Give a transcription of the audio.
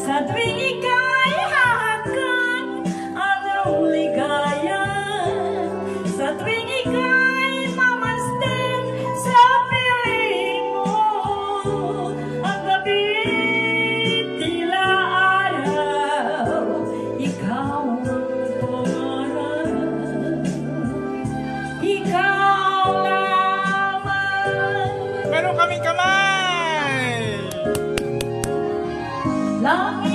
Sa tuwing ika'y hahakan anong ligaya, sa tuwing ika'y mamasdan sa piling mo, ang gabi tila araw, ikaw ang pangarap, ikaw lamang. Meron kaming kamay! Langit